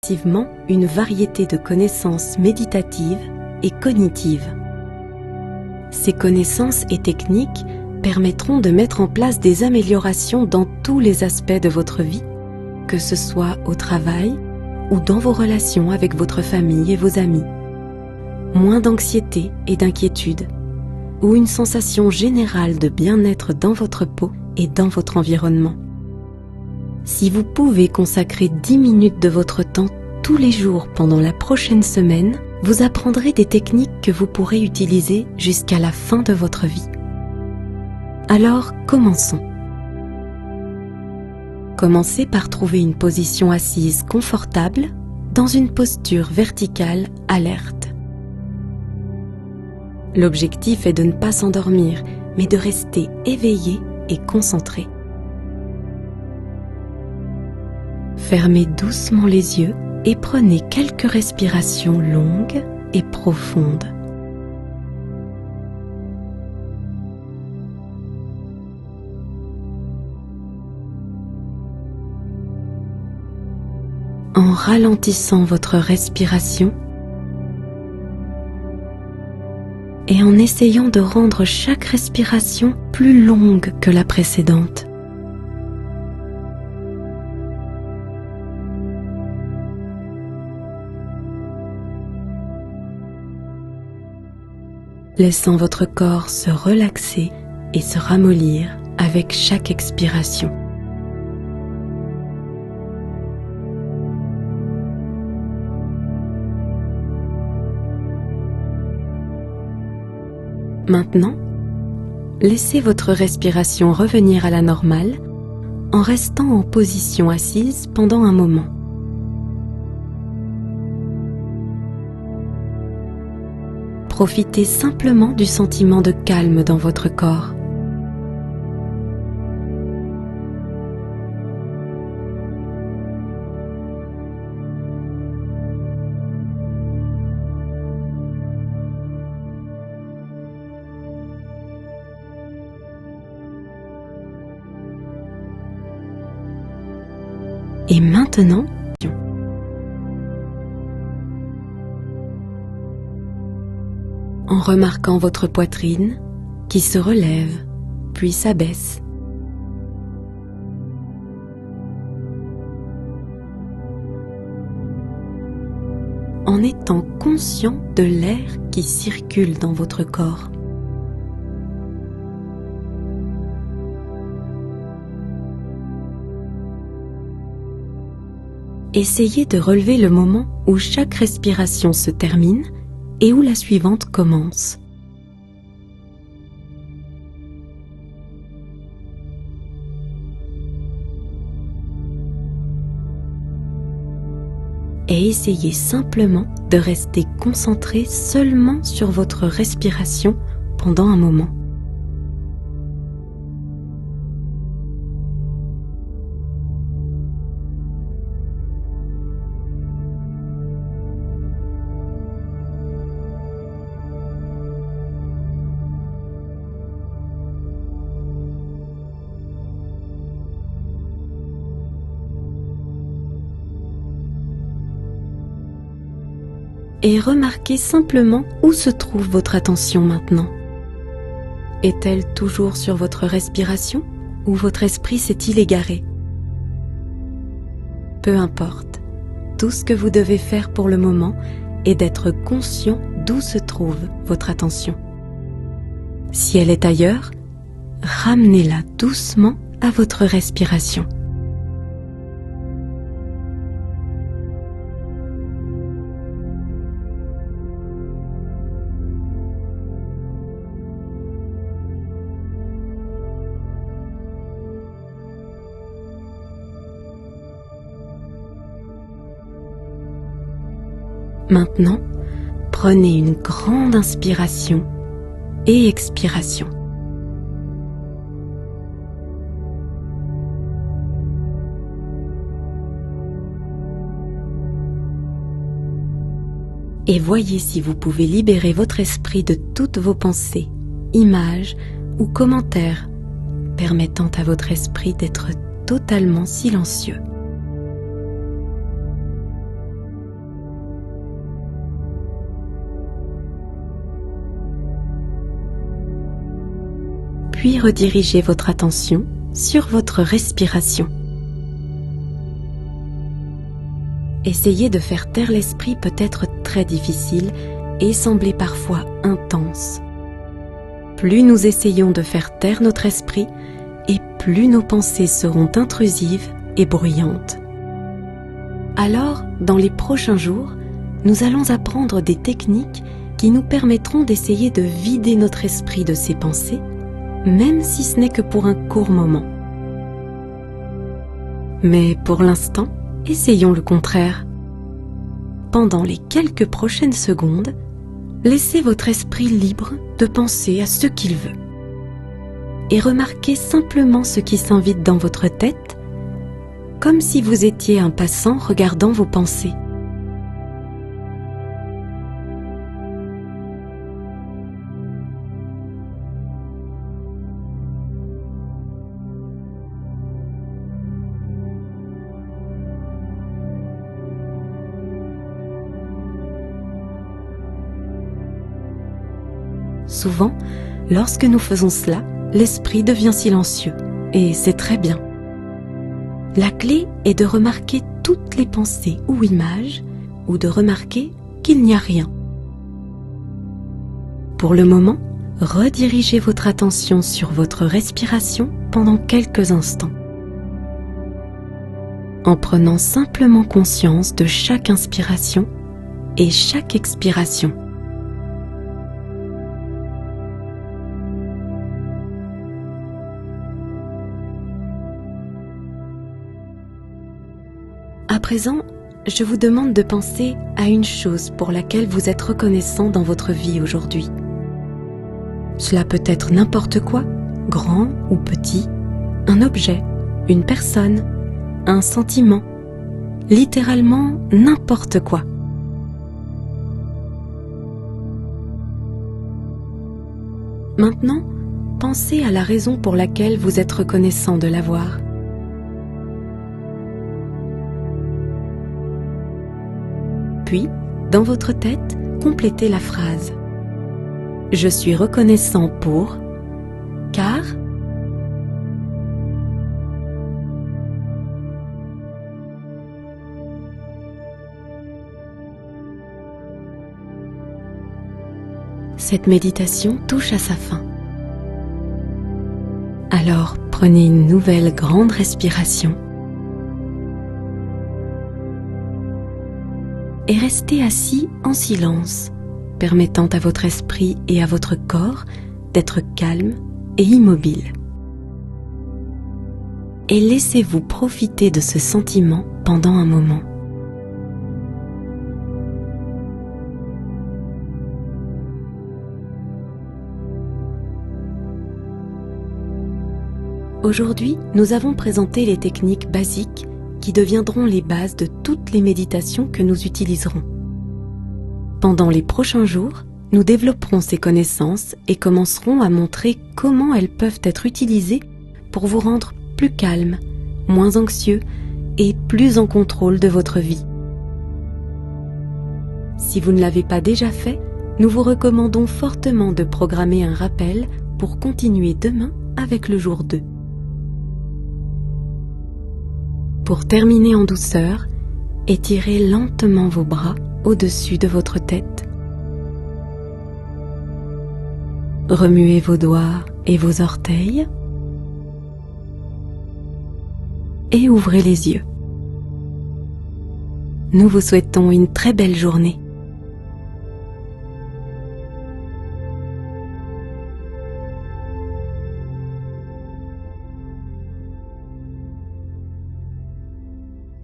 progressivement une variété de connaissances méditatives et cognitives. Ces connaissances et techniques permettront de mettre en place des améliorations dans tous les aspects de votre vie, que ce soit au travail ou dans vos relations avec votre famille et vos amis. Moins d'anxiété et d'inquiétude, ou une sensation générale de bien-être dans votre peau et dans votre environnement. Si vous pouvez consacrer 10 minutes de votre temps tous les jours pendant la prochaine semaine, vous apprendrez des techniques que vous pourrez utiliser jusqu'à la fin de votre vie. Alors, commençons. Commencez par trouver une position assise confortable dans une posture verticale alerte. L'objectif est de ne pas s'endormir, mais de rester éveillé et concentré. Fermez doucement les yeux et prenez quelques respirations longues et profondes. En ralentissant votre respiration et en essayant de rendre chaque respiration plus longue que la précédente. Laissant votre corps se relaxer et se ramollir avec chaque expiration. Maintenant, laissez votre respiration revenir à la normale en restant en position assise pendant un moment. Profitez simplement du sentiment de calme dans votre corps. Et maintenant, en remarquant votre poitrine qui se relève, puis s'abaisse. En étant conscient de l'air qui circule dans votre corps. Essayez de relever le moment où chaque respiration se termine et où la suivante commence. Et essayez simplement de rester concentré seulement sur votre respiration pendant un moment. Et remarquez simplement où se trouve votre attention maintenant. Est-elle toujours sur votre respiration ou votre esprit s'est-il égaré? Peu importe, tout ce que vous devez faire pour le moment est d'être conscient d'où se trouve votre attention. Si elle est ailleurs, ramenez-la doucement à votre respiration. Maintenant, prenez une grande inspiration et expiration. Et voyez si vous pouvez libérer votre esprit de toutes vos pensées, images ou commentaires permettant à votre esprit d'être totalement silencieux. puis redirigez votre attention sur votre respiration. Essayer de faire taire l'esprit peut être très difficile et sembler parfois intense. Plus nous essayons de faire taire notre esprit, et plus nos pensées seront intrusives et bruyantes. Alors, dans les prochains jours, nous allons apprendre des techniques qui nous permettront d'essayer de vider notre esprit de ces pensées, même si ce n'est que pour un court moment. Mais pour l'instant, essayons le contraire. Pendant les quelques prochaines secondes, laissez votre esprit libre de penser à ce qu'il veut. Et remarquez simplement ce qui s'invite dans votre tête, comme si vous étiez un passant regardant vos pensées. Souvent, lorsque nous faisons cela, l'esprit devient silencieux, et c'est très bien. La clé est de remarquer toutes les pensées ou images, ou de remarquer qu'il n'y a rien. Pour le moment, redirigez votre attention sur votre respiration pendant quelques instants, en prenant simplement conscience de chaque inspiration et chaque expiration. À présent, je vous demande de penser à une chose pour laquelle vous êtes reconnaissant dans votre vie aujourd'hui. Cela peut être n'importe quoi, grand ou petit, un objet, une personne, un sentiment, littéralement n'importe quoi. Maintenant, pensez à la raison pour laquelle vous êtes reconnaissant de l'avoir. Puis, dans votre tête, complétez la phrase. Je suis reconnaissant pour, car... Cette méditation touche à sa fin. Alors, prenez une nouvelle grande respiration. Et restez assis en silence, permettant à votre esprit et à votre corps d'être calmes et immobiles. Et laissez-vous profiter de ce sentiment pendant un moment. Aujourd'hui, nous avons présenté les techniques basiques qui deviendront les bases de toutes les méditations que nous utiliserons. Pendant les prochains jours, nous développerons ces connaissances et commencerons à montrer comment elles peuvent être utilisées pour vous rendre plus calme, moins anxieux et plus en contrôle de votre vie. Si vous ne l'avez pas déjà fait, nous vous recommandons fortement de programmer un rappel pour continuer demain avec le jour 2. Pour terminer en douceur, étirez lentement vos bras au-dessus de votre tête. Remuez vos doigts et vos orteils. Et ouvrez les yeux. Nous vous souhaitons une très belle journée.